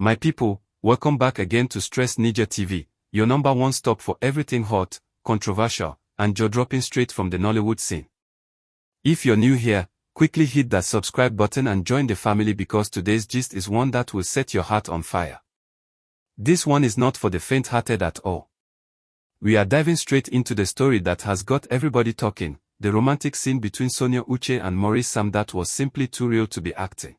My people, welcome back again to Stress Ninja TV, your number one stop for everything hot, controversial, and jaw-dropping straight from the Nollywood scene. If you're new here, quickly hit that subscribe button and join the family because today's gist is one that will set your heart on fire. This one is not for the faint-hearted at all. We are diving straight into the story that has got everybody talking, the romantic scene between Sonia Uche and Maurice that was simply too real to be acting.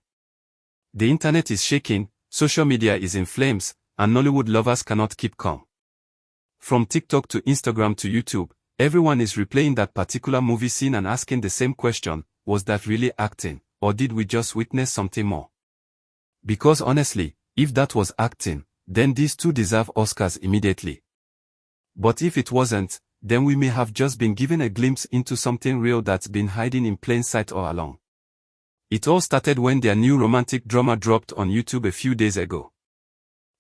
The internet is shaking, social media is in flames, and Nollywood lovers cannot keep calm. From TikTok to Instagram to YouTube, everyone is replaying that particular movie scene and asking the same question, was that really acting, or did we just witness something more? Because honestly, if that was acting, then these two deserve Oscars immediately. But if it wasn't, then we may have just been given a glimpse into something real that's been hiding in plain sight all along. It all started when their new romantic drama dropped on YouTube a few days ago.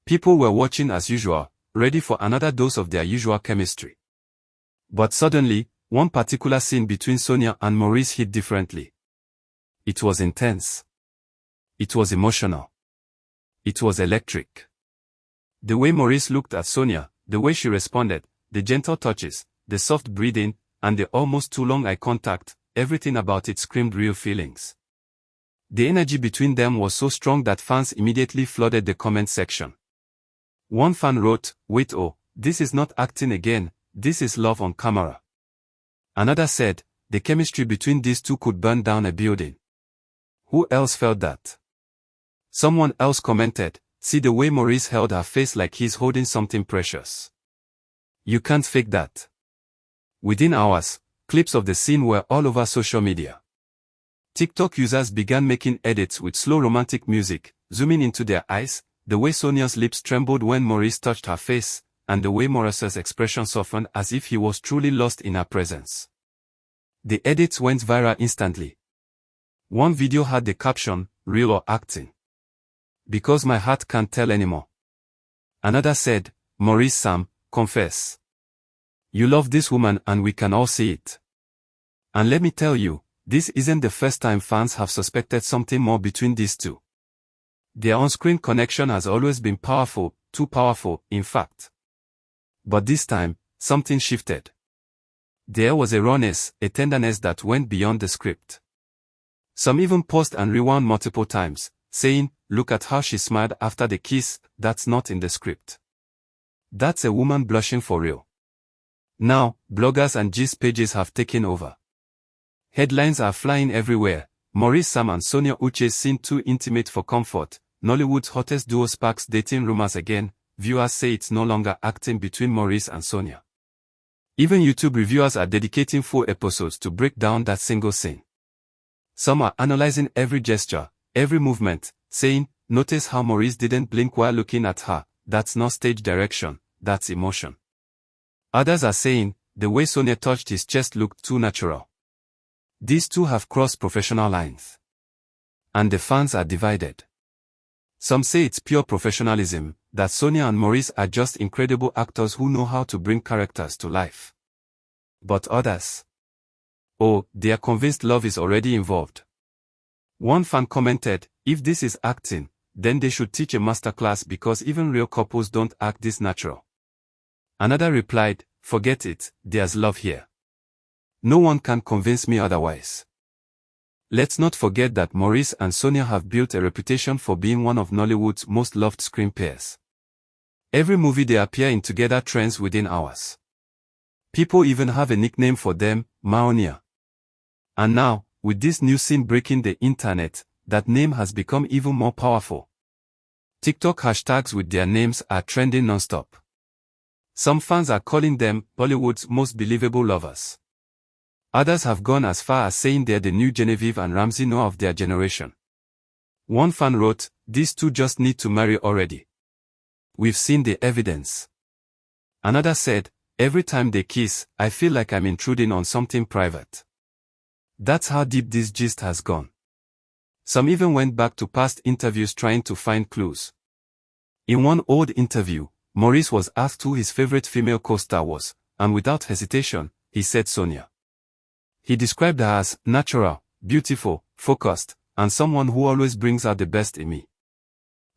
People were watching as usual, ready for another dose of their usual chemistry. But suddenly, one particular scene between Sonia and Maurice hit differently. It was intense. It was emotional. It was electric. The way Maurice looked at Sonia, the way she responded, the gentle touches, the soft breathing, and the almost too long eye contact, everything about it screamed real feelings. The energy between them was so strong that fans immediately flooded the comment section. One fan wrote, "Wait, oh, this is not acting again, this is love on camera." Another said, "The chemistry between these two could burn down a building." Who else felt that? Someone else commented, "See the way Maurice held her face like he's holding something precious. You can't fake that." Within hours, clips of the scene were all over social media. TikTok users began making edits with slow romantic music, zooming into their eyes, the way Sonia's lips trembled when Maurice touched her face, and the way Maurice's expression softened as if he was truly lost in her presence. The edits went viral instantly. One video had the caption, "Real or acting? Because my heart can't tell anymore." Another said, "Maurice Sam, confess. You love this woman and we can all see it. And let me tell you, this isn't the first time fans have suspected something more between these two. Their on-screen connection has always been powerful, too powerful, in fact. But this time, something shifted. There was a rawness, a tenderness that went beyond the script. Some even paused and rewound multiple times, saying, "Look at how she smiled after the kiss, that's not in the script. That's a woman blushing for real." Now, bloggers and gist pages have taken over. Headlines are flying everywhere. Maurice Sam and Sonia Uche seem too intimate for comfort. Nollywood's hottest duo sparks dating rumors again. Viewers say it's no longer acting between Maurice and Sonia. Even YouTube reviewers are dedicating full episodes to break down that single scene. Some are analyzing every gesture, every movement, saying, "Notice how Maurice didn't blink while looking at her. That's not stage direction, that's emotion." Others are saying, "The way Sonia touched his chest looked too natural." These two have crossed professional lines. And the fans are divided. Some say it's pure professionalism, that Sonia and Maurice are just incredible actors who know how to bring characters to life. But others, oh, they are convinced love is already involved. One fan commented, "If this is acting, then they should teach a masterclass because even real couples don't act this natural." Another replied, "Forget it, there's love here. No one can convince me otherwise." Let's not forget that Maurice and Sonia have built a reputation for being one of Nollywood's most loved screen pairs. Every movie they appear in together trends within hours. People even have a nickname for them, Maonia. And now, with this new scene breaking the internet, that name has become even more powerful. TikTok hashtags with their names are trending non-stop. Some fans are calling them Bollywood's most believable lovers. Others have gone as far as saying they're the new Genevieve and Ramsey Noah of their generation. One fan wrote, "These two just need to marry already. We've seen the evidence." Another said, "Every time they kiss, I feel like I'm intruding on something private." That's how deep this gist has gone. Some even went back to past interviews trying to find clues. In one old interview, Maurice was asked who his favorite female co-star was, and without hesitation, he said Sonia. He described her as natural, beautiful, focused, and someone who always brings out the best in me.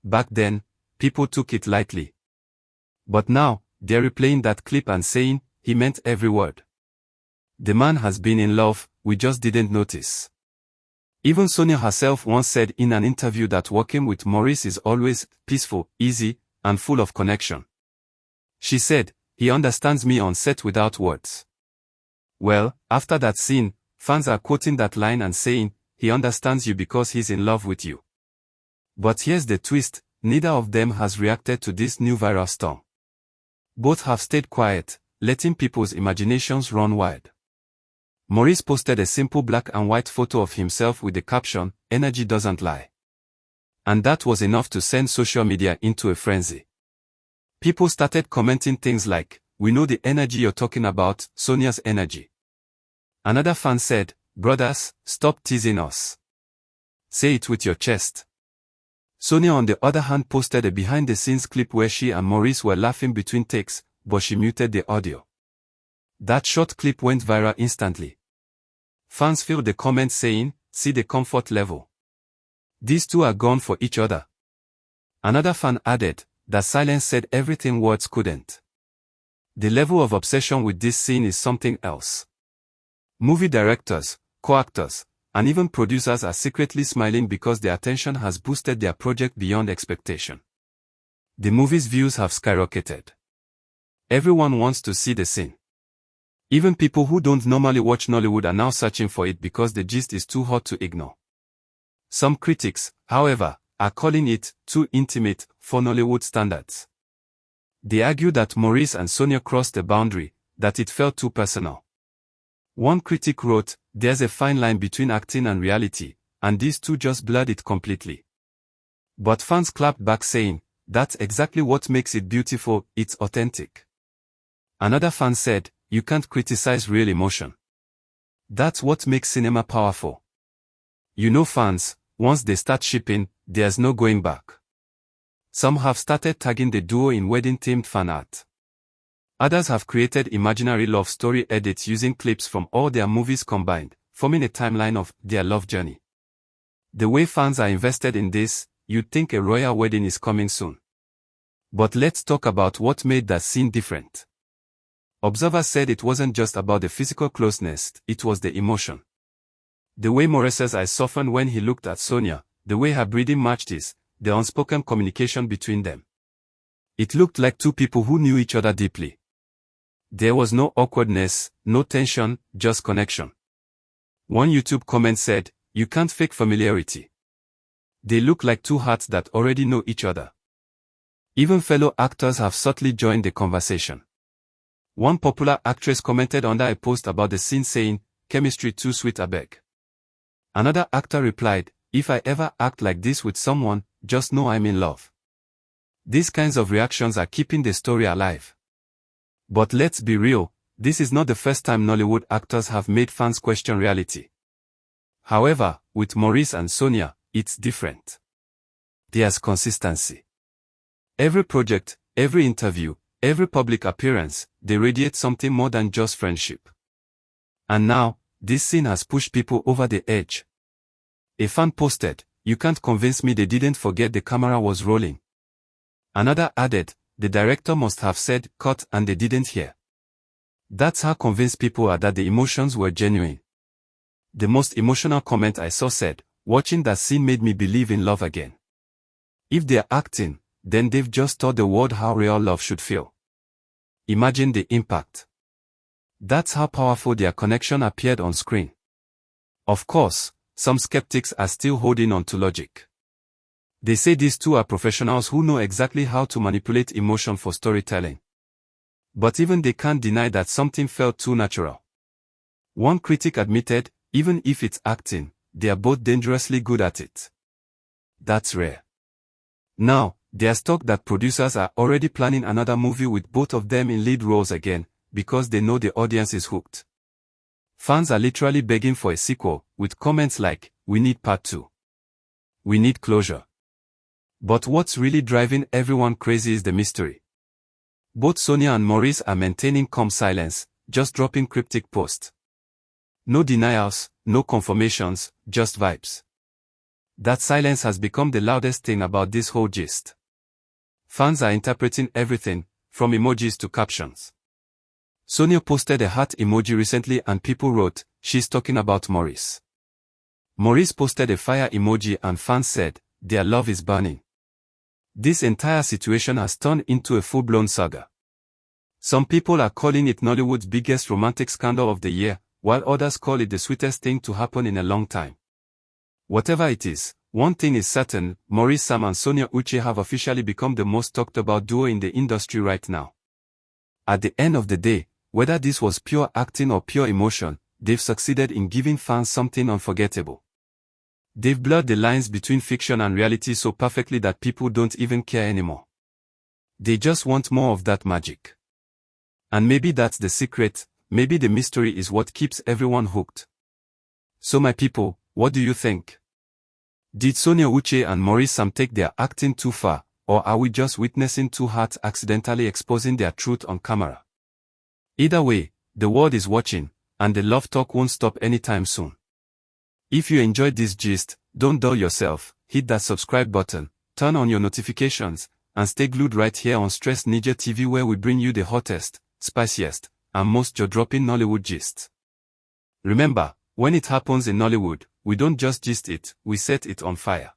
Back then, people took it lightly. But now, they're replaying that clip and saying, he meant every word. The man has been in love, we just didn't notice. Even Sonia herself once said in an interview that working with Maurice is always peaceful, easy, and full of connection. She said, he understands me on set without words. Well, after that scene, fans are quoting that line and saying, he understands you because he's in love with you. But here's the twist, neither of them has reacted to this new viral storm. Both have stayed quiet, letting people's imaginations run wild. Maurice posted a simple black and white photo of himself with the caption, "Energy doesn't lie." And that was enough to send social media into a frenzy. People started commenting things like, "We know the energy you're talking about, Sonia's energy." Another fan said, "Brothers, stop teasing us. Say it with your chest." Sonia on the other hand posted a behind-the-scenes clip where she and Maurice were laughing between takes, but she muted the audio. That short clip went viral instantly. Fans filled the comments saying, "See the comfort level. These two are gone for each other." Another fan added, that silence said everything words couldn't. The level of obsession with this scene is something else. Movie directors, co-actors, and even producers are secretly smiling because the attention has boosted their project beyond expectation. The movie's views have skyrocketed. Everyone wants to see the scene. Even people who don't normally watch Nollywood are now searching for it because the gist is too hot to ignore. Some critics, however, are calling it too intimate for Nollywood standards. They argue that Maurice and Sonia crossed the boundary, that it felt too personal. One critic wrote, "There's a fine line between acting and reality, and these two just blurred it completely." But fans clapped back saying, "That's exactly what makes it beautiful, it's authentic." Another fan said, "You can't criticize real emotion. That's what makes cinema powerful." You know fans, once they start shipping, there's no going back. Some have started tagging the duo in wedding-themed fan art. Others have created imaginary love story edits using clips from all their movies combined, forming a timeline of their love journey. The way fans are invested in this, you'd think a royal wedding is coming soon. But let's talk about what made that scene different. Observers said it wasn't just about the physical closeness, it was the emotion. The way Maurice's eyes softened when he looked at Sonia, the way her breathing matched his, the unspoken communication between them. It looked like two people who knew each other deeply. There was no awkwardness, no tension, just connection. One YouTube comment said, "You can't fake familiarity. They look like two hearts that already know each other." Even fellow actors have subtly joined the conversation. One popular actress commented under a post about the scene saying, "Chemistry too sweet abeg." Another actor replied, "If I ever act like this with someone, just know I'm in love." These kinds of reactions are keeping the story alive. But let's be real, this is not the first time Nollywood actors have made fans question reality. However, with Maurice and Sonia, it's different. There's consistency. Every project, every interview, every public appearance, they radiate something more than just friendship. And now, this scene has pushed people over the edge. A fan posted, "You can't convince me they didn't forget the camera was rolling." Another added, "The director must have said, 'cut,' and they didn't hear." That's how convinced people are that the emotions were genuine. The most emotional comment I saw said, "Watching that scene made me believe in love again." If they're acting, then they've just taught the world how real love should feel. Imagine the impact. That's how powerful their connection appeared on screen. Of course, some skeptics are still holding on to logic. They say these two are professionals who know exactly how to manipulate emotion for storytelling. But even they can't deny that something felt too natural. One critic admitted, even if it's acting, they are both dangerously good at it. That's rare. Now, there's talk that producers are already planning another movie with both of them in lead roles again, because they know the audience is hooked. Fans are literally begging for a sequel, with comments like, "We need part 2. We need closure." But what's really driving everyone crazy is the mystery. Both Sonia and Maurice are maintaining calm silence, just dropping cryptic posts. No denials, no confirmations, just vibes. That silence has become the loudest thing about this whole gist. Fans are interpreting everything, from emojis to captions. Sonia posted a heart emoji recently and people wrote, "She's talking about Maurice." Maurice posted a fire emoji and fans said, "Their love is burning." This entire situation has turned into a full-blown saga. Some people are calling it Nollywood's biggest romantic scandal of the year, while others call it the sweetest thing to happen in a long time. Whatever it is, one thing is certain, Maurice Sam and Sonia Uche have officially become the most talked about duo in the industry right now. At the end of the day, whether this was pure acting or pure emotion, they've succeeded in giving fans something unforgettable. They've blurred the lines between fiction and reality so perfectly that people don't even care anymore. They just want more of that magic. And maybe that's the secret, maybe the mystery is what keeps everyone hooked. So my people, what do you think? Did Sonia Uche and Maurice Sam take their acting too far, or are we just witnessing two hearts accidentally exposing their truth on camera? Either way, the world is watching, and the love talk won't stop anytime soon. If you enjoyed this gist, don't dull yourself, hit that subscribe button, turn on your notifications, and stay glued right here on Stress Ninja TV where we bring you the hottest, spiciest, and most jaw-dropping Nollywood gists. Remember, when it happens in Nollywood, we don't just gist it, we set it on fire.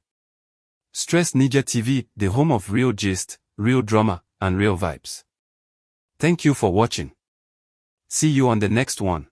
Stress Ninja TV, the home of real gist, real drama, and real vibes. Thank you for watching. See you on the next one.